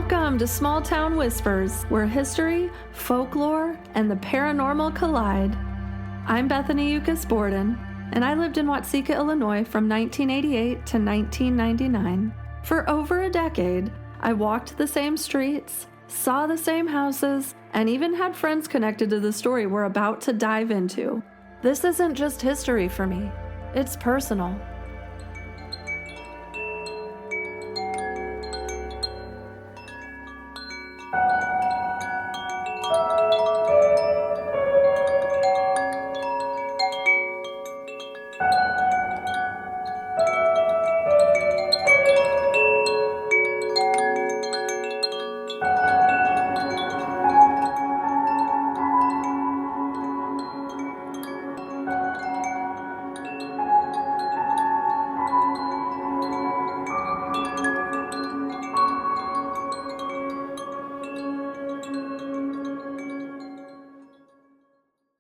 Welcome to Small Town Whispers, where history, folklore, and the paranormal collide. I'm Bethany Borden, and I lived in Watseka, Illinois from 1988 to 1999. For over a decade, I walked the same streets, saw the same houses, and even had friends connected to the story we're about to dive into. This isn't just history for me, it's personal.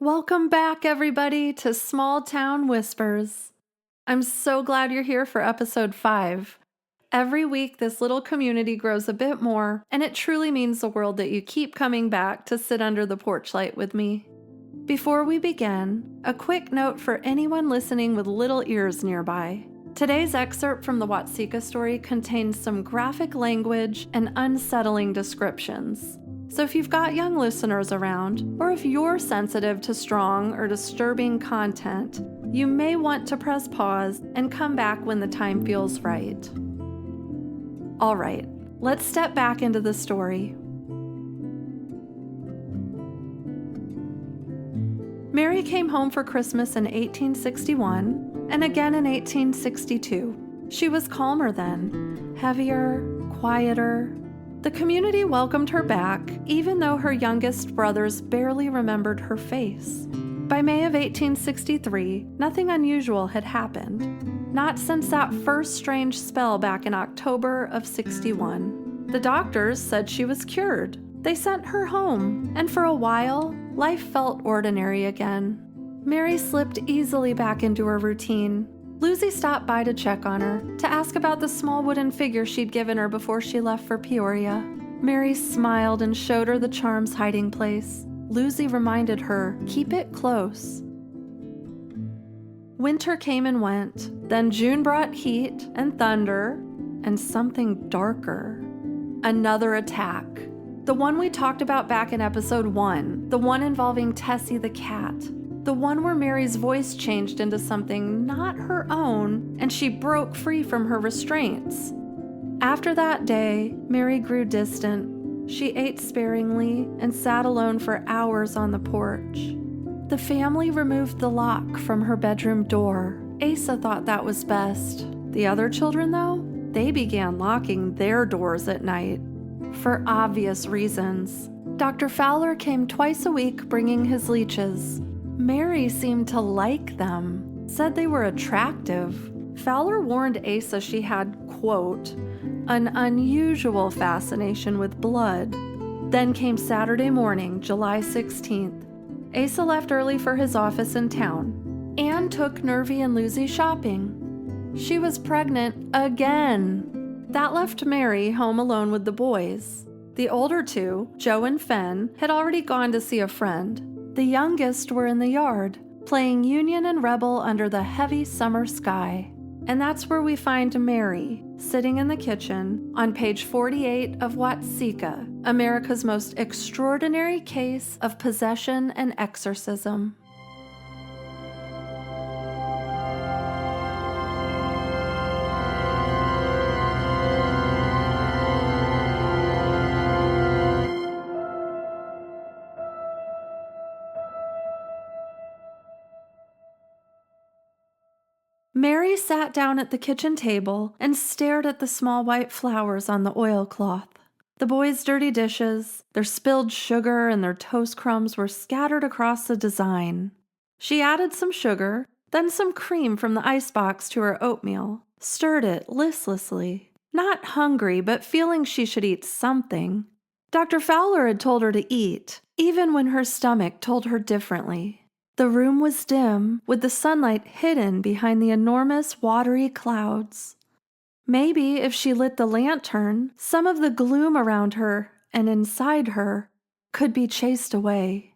Welcome back, everybody, to Small Town Whispers. I'm so glad you're here for episode 5. Every week, this little community grows a bit more, and it truly means the world that you keep coming back to sit under the porch light with me. Before we begin, a quick note for anyone listening with little ears nearby. Today's excerpt from the Watseka story contains some graphic language and unsettling descriptions. So if you've got young listeners around, or if you're sensitive to strong or disturbing content, you may want to press pause and come back when the time feels right. All right, let's step back into the story. Mary came home for Christmas in 1861 and again in 1862. She was calmer then, heavier, quieter. The community welcomed her back, even though her youngest brothers barely remembered her face. By May of 1863, nothing unusual had happened. Not since that first strange spell back in October of 61. The doctors said she was cured. They sent her home, and for a while, life felt ordinary again. Mary slipped easily back into her routine. Lucy stopped by to check on her, to ask about the small wooden figure she'd given her before she left for Peoria. Mary smiled and showed her the charm's hiding place. Lucy reminded her, keep it close. Winter came and went. Then June brought heat and thunder and something darker. Another attack. The one we talked about back in episode 1, the one involving Tessie the cat. The one where Mary's voice changed into something not her own, and she broke free from her restraints. After that day, Mary grew distant. She ate sparingly and sat alone for hours on the porch. The family removed the lock from her bedroom door. Asa thought that was best. The other children, though, they began locking their doors at night. For obvious reasons. Dr. Fowler came twice a week bringing his leeches. Mary seemed to like them, said they were attractive. Fowler warned Asa she had, quote, an unusual fascination with blood. Then came Saturday morning, July 16th. Asa left early for his office in town. Anne took Nervy and Lucy shopping. She was pregnant again. That left Mary home alone with the boys. The older two, Joe and Fen, had already gone to see a friend. The youngest were in the yard, playing Union and Rebel under the heavy summer sky. And that's where we find Mary, sitting in the kitchen, on page 48 of Watseka, America's most extraordinary case of possession and exorcism. Mary sat down at the kitchen table and stared at the small white flowers on the oilcloth. The boys' dirty dishes, their spilled sugar, and their toast crumbs were scattered across the design. She added some sugar, then some cream from the icebox to her oatmeal, stirred it listlessly, not hungry, but feeling she should eat something. Dr. Fowler had told her to eat, even when her stomach told her differently. The room was dim, with the sunlight hidden behind the enormous watery clouds. Maybe if she lit the lantern, some of the gloom around her and inside her could be chased away.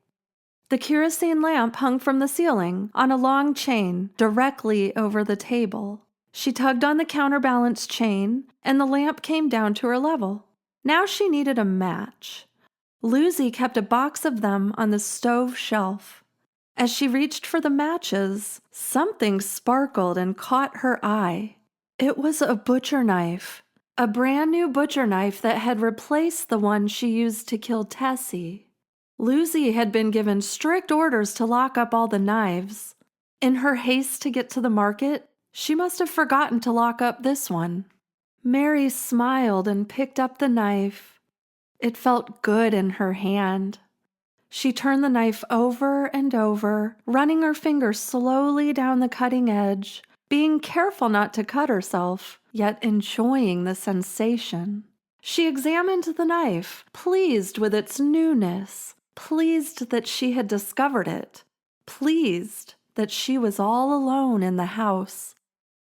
The kerosene lamp hung from the ceiling on a long chain directly over the table. She tugged on the counterbalance chain, and the lamp came down to her level. Now she needed a match. Lucy kept a box of them on the stove shelf. As she reached for the matches, something sparkled and caught her eye. It was a butcher knife, a brand new butcher knife that had replaced the one she used to kill Tessie. Lucy had been given strict orders to lock up all the knives. In her haste to get to the market, she must have forgotten to lock up this one. Mary smiled and picked up the knife. It felt good in her hand. She turned the knife over and over, running her fingers slowly down the cutting edge, being careful not to cut herself, yet enjoying the sensation. She examined the knife, pleased with its newness, pleased that she had discovered it, pleased that she was all alone in the house.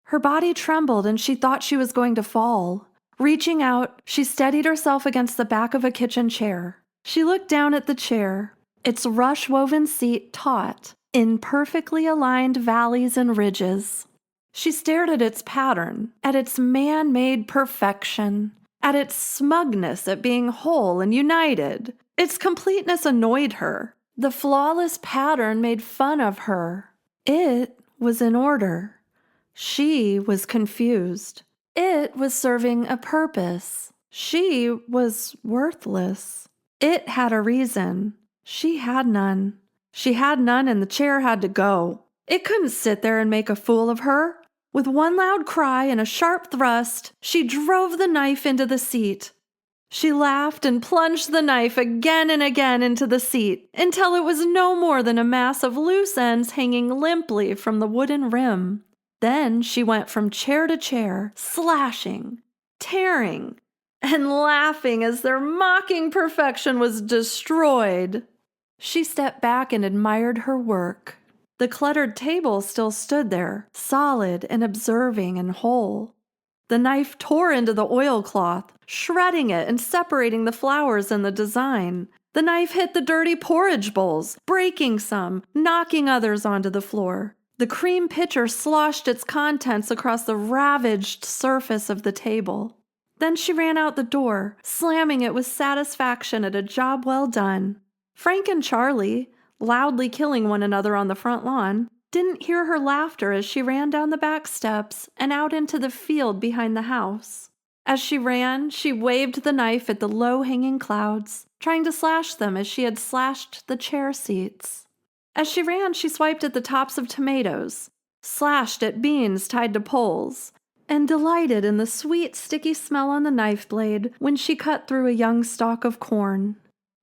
Her body trembled and she thought she was going to fall. Reaching out, she steadied herself against the back of a kitchen chair. She looked down at the chair, its rush-woven seat taut, in perfectly aligned valleys and ridges. She stared at its pattern, at its man-made perfection, at its smugness at being whole and united. Its completeness annoyed her. The flawless pattern made fun of her. It was in order. She was confused. It was serving a purpose. She was worthless. It had a reason. She had none. She had none, and the chair had to go. It couldn't sit there and make a fool of her. With one loud cry and a sharp thrust, she drove the knife into the seat. She laughed and plunged the knife again and again into the seat until it was no more than a mass of loose ends hanging limply from the wooden rim. Then she went from chair to chair, slashing, tearing, and laughing as their mocking perfection was destroyed. She stepped back and admired her work. The cluttered table still stood there, solid and observing and whole. The knife tore into the oilcloth, shredding it and separating the flowers and the design. The knife hit the dirty porridge bowls, breaking some, knocking others onto the floor. The cream pitcher sloshed its contents across the ravaged surface of the table. Then she ran out the door, slamming it with satisfaction at a job well done. Frank and Charlie, loudly killing one another on the front lawn, didn't hear her laughter as she ran down the back steps and out into the field behind the house. As she ran, she waved the knife at the low-hanging clouds, trying to slash them as she had slashed the chair seats. As she ran, she swiped at the tops of tomatoes, slashed at beans tied to poles, and delighted in the sweet, sticky smell on the knife blade when she cut through a young stalk of corn.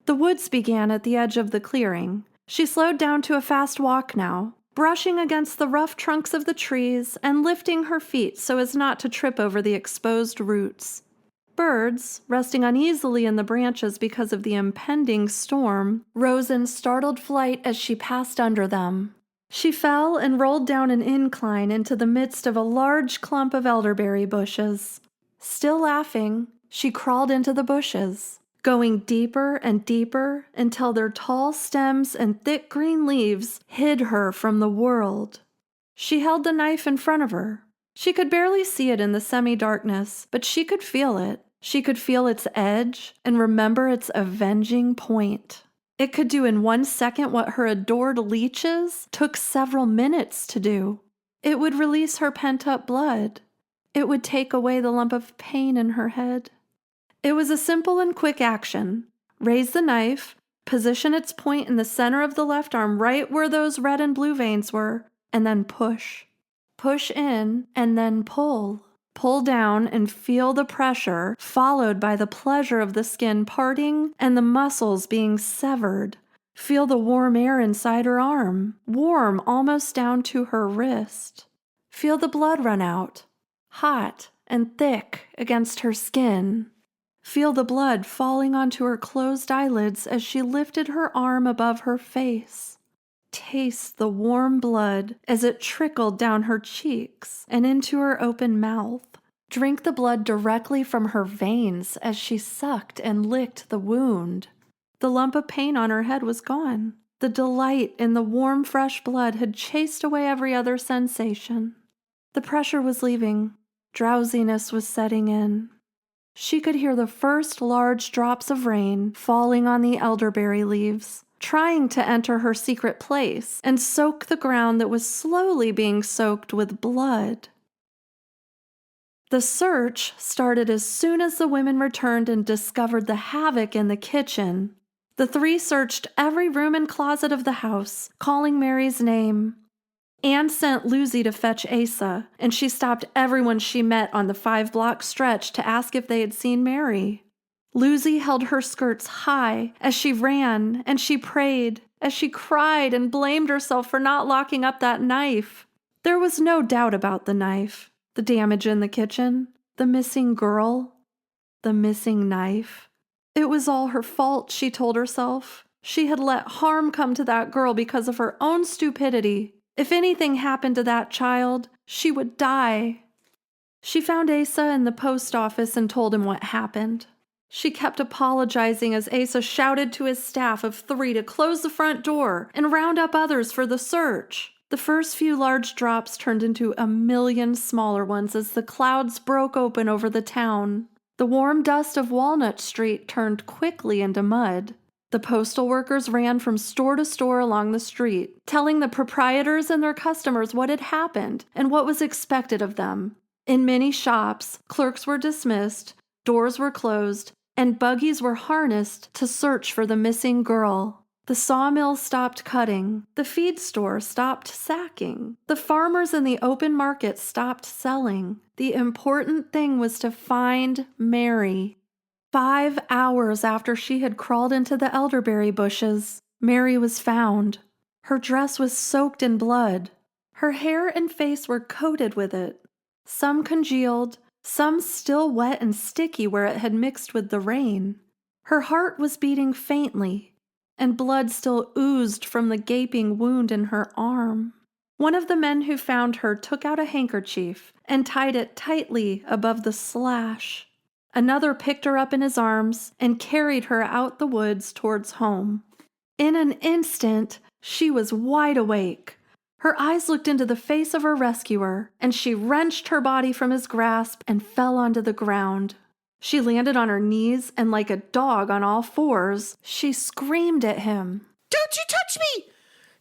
The woods began at the edge of the clearing. She slowed down to a fast walk now, brushing against the rough trunks of the trees and lifting her feet so as not to trip over the exposed roots. Birds, resting uneasily in the branches because of the impending storm, rose in startled flight as she passed under them. She fell and rolled down an incline into the midst of a large clump of elderberry bushes. Still laughing, she crawled into the bushes, going deeper and deeper until their tall stems and thick green leaves hid her from the world. She held the knife in front of her. She could barely see it in the semi-darkness, but she could feel it. She could feel its edge and remember its avenging point. It could do in 1 second what her adored leeches took several minutes to do. It would release her pent-up blood. It would take away the lump of pain in her head. It was a simple and quick action. Raise the knife, position its point in the center of the left arm right where those red and blue veins were, and then push. Push in and then pull. Pull down and feel the pressure, followed by the pleasure of the skin parting and the muscles being severed. Feel the warm air inside her arm, warm almost down to her wrist. Feel the blood run out, hot and thick against her skin. Feel the blood falling onto her closed eyelids as she lifted her arm above her face. Taste the warm blood as it trickled down her cheeks and into her open mouth. drink the blood directly from her veins as she sucked and licked the wound. The lump of pain on her head was gone. The delight in the warm, fresh blood had chased away every other sensation. The pressure was leaving. Drowsiness was setting in. She could hear the first large drops of rain falling on the elderberry leaves, trying to enter her secret place and soak the ground that was slowly being soaked with blood. The search started as soon as the women returned and discovered the havoc in the kitchen. The three searched every room and closet of the house, calling Mary's name. Anne sent Lucy to fetch Asa, and she stopped everyone she met on the 5-block stretch to ask if they had seen Mary. Lucy held her skirts high as she ran, and she prayed, as she cried and blamed herself for not locking up that knife. There was no doubt about the knife, the damage in the kitchen, the missing girl, the missing knife. It was all her fault, she told herself. She had let harm come to that girl because of her own stupidity. If anything happened to that child, she would die. She found Asa in the post office and told him what happened. She kept apologizing as Asa shouted to his staff of 3 to close the front door and round up others for the search. The first few large drops turned into a million smaller ones as the clouds broke open over the town. The warm dust of Walnut Street turned quickly into mud. The postal workers ran from store to store along the street, telling the proprietors and their customers what had happened and what was expected of them. In many shops, clerks were dismissed, doors were closed, and buggies were harnessed to search for the missing girl. The sawmill stopped cutting. The feed store stopped sacking. The farmers in the open market stopped selling. The important thing was to find Mary. 5 hours after she had crawled into the elderberry bushes, Mary was found. Her dress was soaked in blood. Her hair and face were coated with it. Some congealed, some still wet and sticky where it had mixed with the rain. Her heart was beating faintly, and blood still oozed from the gaping wound in her arm. One of the men who found her took out a handkerchief and tied it tightly above the slash. Another picked her up in his arms and carried her out the woods towards home. In an instant, she was wide awake. Her eyes looked into the face of her rescuer, and she wrenched her body from his grasp and fell onto the ground. She landed on her knees, and like a dog on all fours, she screamed at him. "Don't you touch me!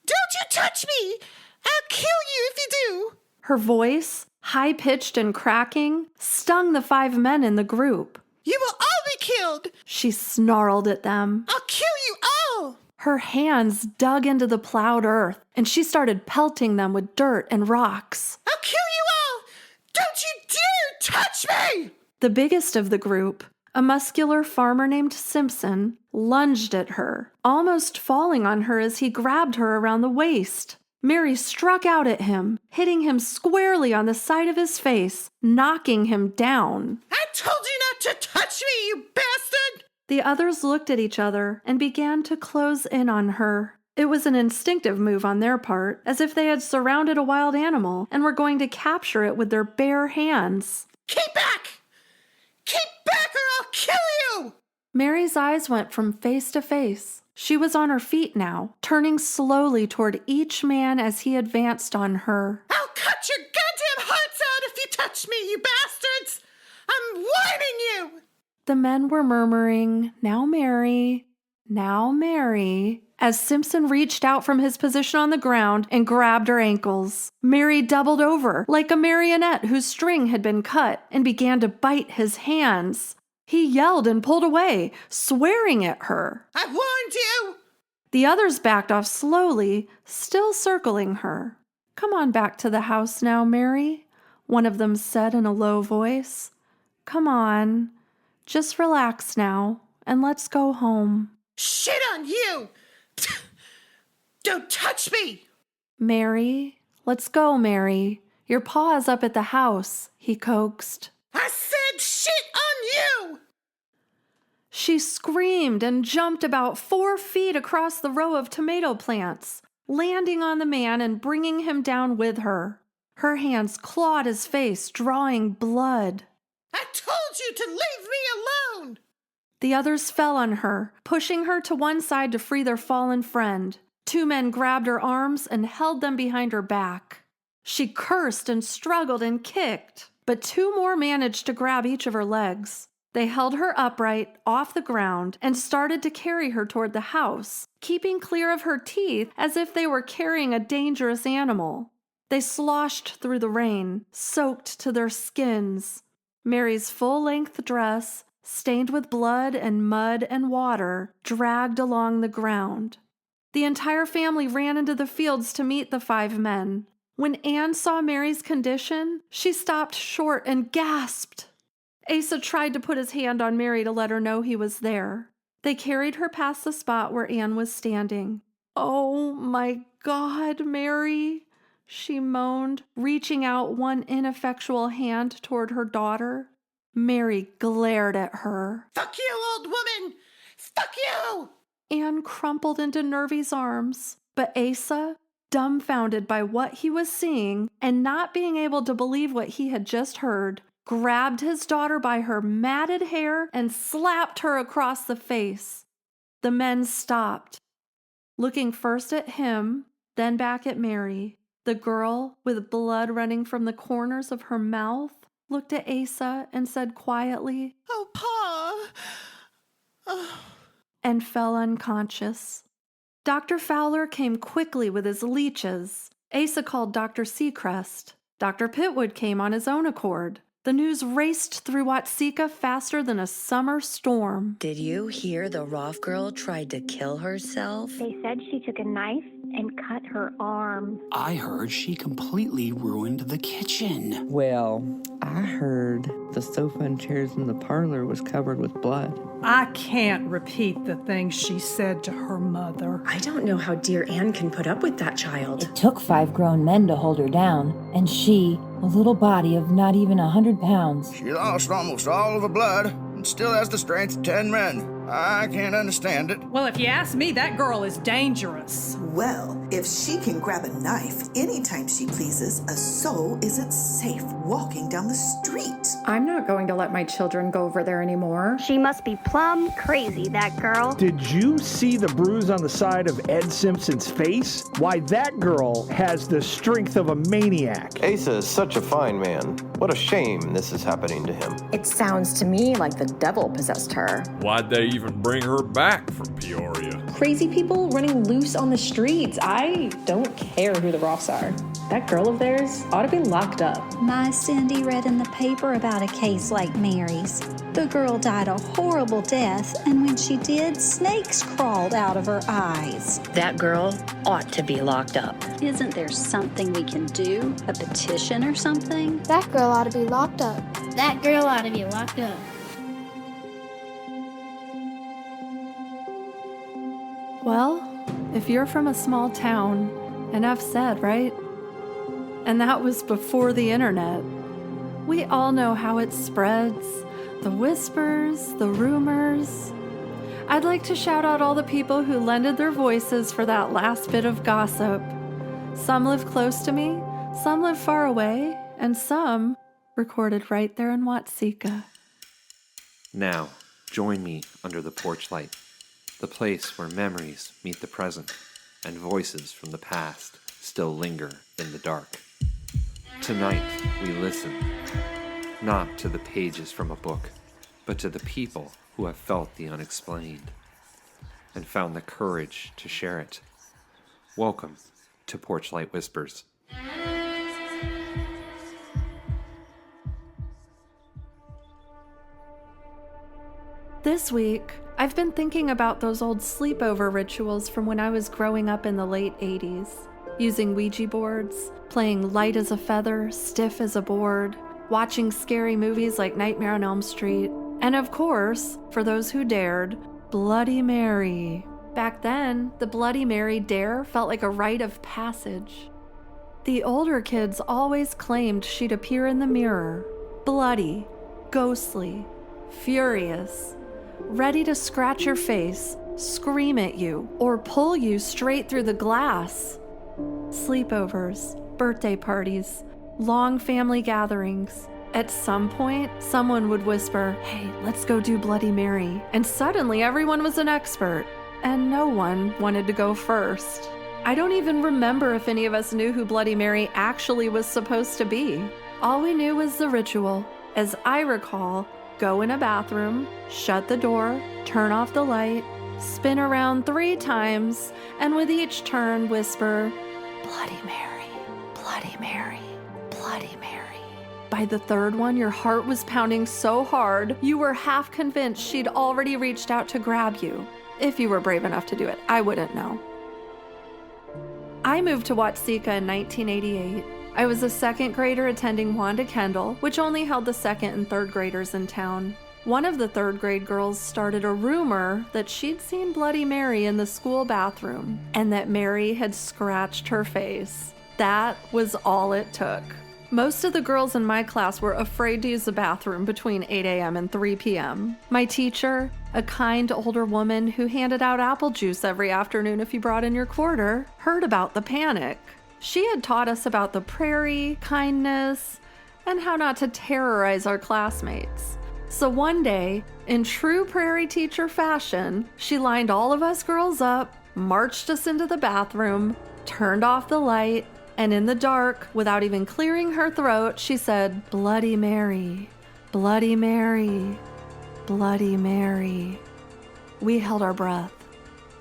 Don't you touch me! I'll kill you if you do!" Her voice, high-pitched and cracking, stung the 5 men in the group. "You will all be killed!" She snarled at them. "I'll kill you all!" Her hands dug into the plowed earth, and she started pelting them with dirt and rocks. "I'll kill you all! Don't you dare touch me!" The biggest of the group, a muscular farmer named Simpson, lunged at her, almost falling on her as he grabbed her around the waist. Mary struck out at him, hitting him squarely on the side of his face, knocking him down. "I told you not to touch me, you bastard!" The others looked at each other and began to close in on her. It was an instinctive move on their part, as if they had surrounded a wild animal and were going to capture it with their bare hands. "Keep back! Keep back or I'll kill you!" Mary's eyes went from face to face. She was on her feet now, turning slowly toward each man as he advanced on her. "I'll cut your goddamn hearts out if you touch me, you bastards! I'm warning you!" The men were murmuring, "Now, Mary, now, Mary," as Simpson reached out from his position on the ground and grabbed her ankles. Mary doubled over like a marionette whose string had been cut and began to bite his hands. He yelled and pulled away, swearing at her. "I warned you!" The others backed off slowly, still circling her. "Come on back to the house now, Mary," one of them said in a low voice. "Come on. Just relax now, and let's go home." "Shit on you! Don't touch me!" "Mary, let's go, Mary. Your pa's up at the house," he coaxed. "I said shit on you!" She screamed and jumped about 4 feet across the row of tomato plants, landing on the man and bringing him down with her. Her hands clawed his face, drawing blood. I told you to leave me alone! The others fell on her, pushing her to one side to free their fallen friend. 2 men grabbed her arms and held them behind her back. She cursed and struggled and kicked, but 2 more managed to grab each of her legs. They held her upright off the ground and started to carry her toward the house, keeping clear of her teeth as if they were carrying a dangerous animal. They sloshed through the rain, soaked to their skins. Mary's full-length dress, stained with blood and mud and water, dragged along the ground. The entire family ran into the fields to meet the 5 men. When Anne saw Mary's condition, she stopped short and gasped. Asa tried to put his hand on Mary to let her know he was there. They carried her past the spot where Anne was standing. "Oh, my God, Mary," she moaned, reaching out one ineffectual hand toward her daughter. Mary glared at her. Fuck you, old woman! Fuck you! Anne crumpled into Nervy's arms, but Asa, dumbfounded by what he was seeing and not being able to believe what he had just heard, grabbed his daughter by her matted hair and slapped her across the face. The men stopped, looking first at him, then back at Mary. The girl, with blood running from the corners of her mouth, looked at Asa and said quietly, "Oh, Pa!" and fell unconscious. Dr. Fowler came quickly with his leeches. Asa called Dr. Seacrest. Dr. Pitwood came on his own accord. The news raced through Watseka faster than a summer storm. Did you hear the Roff girl tried to kill herself? They said she took a knife and cut her arm. I heard she completely ruined the kitchen. Well, I heard the sofa and chairs in the parlor was covered with blood. I can't repeat the things she said to her mother. I don't know how dear Anne can put up with that child. It took 5 grown men to hold her down, and she, a little body of not even 100 pounds. She lost almost all of her blood and still has the strength of 10 men. I can't understand it. Well, if you ask me, that girl is dangerous. Well, if she can grab a knife anytime she pleases, so isn't safe walking down the street. I'm not going to let my children go over there anymore. She must be plumb crazy, that girl. Did you see the bruise on the side of Ed Simpson's face? Why, that girl has the strength of a maniac. Asa is such a fine man. What a shame this is happening to him. It sounds to me like the devil possessed her. Why'd they even bring her back from Peoria? Crazy people running loose on the streets. I don't care who the Roffs are. That girl of theirs ought to be locked up. My Cindy read in the paper about a case like Mary's. The girl died a horrible death, and when she did, snakes crawled out of her eyes. That girl ought to be locked up. Isn't there something we can do? A petition or something? That girl ought to be locked up. That girl ought to be locked up. Well, if you're from a small town, enough said, right? And that was before the internet. We all know how it spreads. The whispers, the rumors. I'd like to shout out all the people who lended their voices for that last bit of gossip. Some live close to me, some live far away, and some recorded right there in Watseka. Now, join me under the porch light, the place where memories meet the present and voices from the past still linger in the dark. Tonight, we listen, not to the pages from a book, but to the people who have felt the unexplained and found the courage to share it. Welcome to Porchlight Whispers. This week, I've been thinking about those old sleepover rituals from when I was growing up in the late 80s, using Ouija boards, playing light as a feather, stiff as a board, watching scary movies like Nightmare on Elm Street, and of course, for those who dared, Bloody Mary. Back then, the Bloody Mary dare felt like a rite of passage. The older kids always claimed she'd appear in the mirror, bloody, ghostly, furious, ready to scratch your face, scream at you, or pull you straight through the glass. Sleepovers, birthday parties, long family gatherings. At some point, someone would whisper, "Hey, let's go do Bloody Mary." And suddenly everyone was an expert, and no one wanted to go first. I don't even remember if any of us knew who Bloody Mary actually was supposed to be. All we knew was the ritual. As I recall, go in a bathroom, shut the door, turn off the light, spin around 3 times, and with each turn whisper, "Bloody Mary, Bloody Mary, Bloody Mary." By the 3rd one, your heart was pounding so hard, you were half convinced she'd already reached out to grab you. If you were brave enough to do it, I wouldn't know. I moved to Watseka in 1988. I was a 2nd grader attending Wanda Kendall, which only held the 2nd and 3rd graders in town. One of the 3rd grade girls started a rumor that she'd seen Bloody Mary in the school bathroom and that Mary had scratched her face. That was all it took. Most of the girls in my class were afraid to use the bathroom between 8 a.m. and 3 p.m. My teacher, a kind older woman who handed out apple juice every afternoon if you brought in your quarter, heard about the panic. She had taught us about the prairie, kindness, and how not to terrorize our classmates. So one day, in true prairie teacher fashion, she lined all of us girls up, marched us into the bathroom, turned off the light, and in the dark, without even clearing her throat, she said, "Bloody Mary, Bloody Mary, Bloody Mary." We held our breath,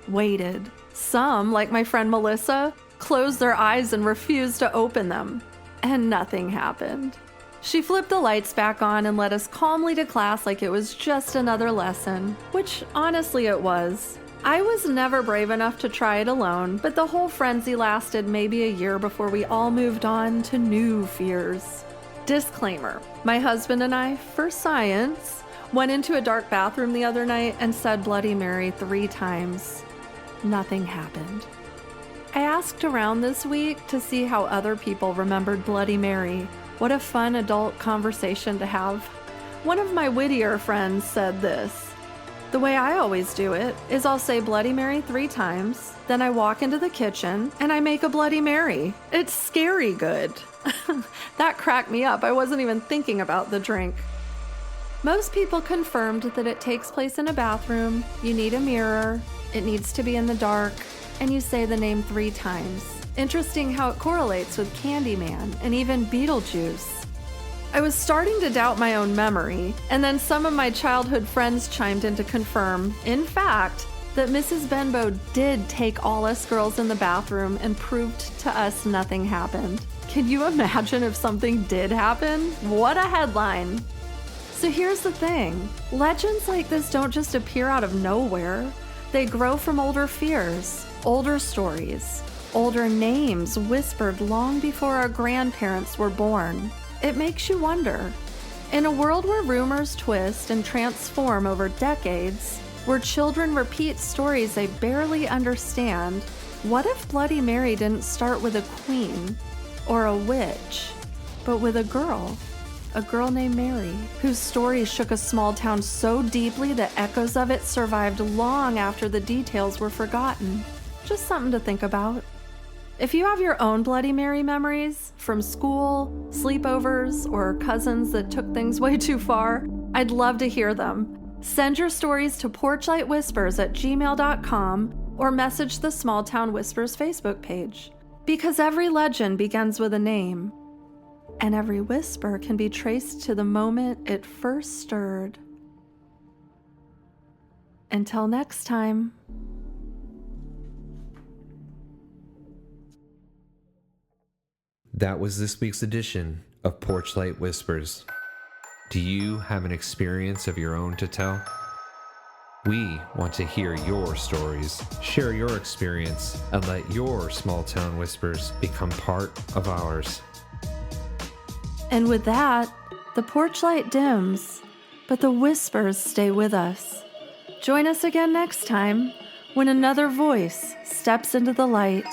waited. Some, like my friend Melissa, closed their eyes and refused to open them. And nothing happened. She flipped the lights back on and led us calmly to class like it was just another lesson, which honestly it was. I was never brave enough to try it alone, but the whole frenzy lasted maybe a year before we all moved on to new fears. Disclaimer, my husband and I, for science, went into a dark bathroom the other night and said Bloody Mary 3 times. Nothing happened. I asked around this week to see how other people remembered Bloody Mary. What a fun adult conversation to have. One of my wittier friends said this: "The way I always do it is I'll say Bloody Mary 3 times, then I walk into the kitchen and I make a Bloody Mary. It's scary good." That cracked me up. I wasn't even thinking about the drink. Most people confirmed that it takes place in a bathroom, you need a mirror, it needs to be in the dark, and you say the name 3 times. Interesting how it correlates with Candyman and even Beetlejuice. I was starting to doubt my own memory, and then some of my childhood friends chimed in to confirm, in fact, that Mrs. Benbow did take all us girls in the bathroom and proved to us nothing happened. Can you imagine if something did happen? What a headline! So here's the thing. Legends like this don't just appear out of nowhere. They grow from older fears, older stories, older names whispered long before our grandparents were born. It makes you wonder. In a world where rumors twist and transform over decades, where children repeat stories they barely understand, what if Bloody Mary didn't start with a queen or a witch, but with a girl named Mary, whose story shook a small town so deeply that echoes of it survived long after the details were forgotten? Just something to think about. If you have your own Bloody Mary memories from school, sleepovers, or cousins that took things way too far, I'd love to hear them. Send your stories to porchlightwhispers@gmail.com or message the Small Town Whispers Facebook page. Because every legend begins with a name, and every whisper can be traced to the moment it first stirred. Until next time. That was this week's edition of Porchlight Whispers. Do you have an experience of your own to tell? We want to hear your stories. Share your experience and let your small town whispers become part of ours. And with that, the porch light dims, but the whispers stay with us. Join us again next time when another voice steps into the light.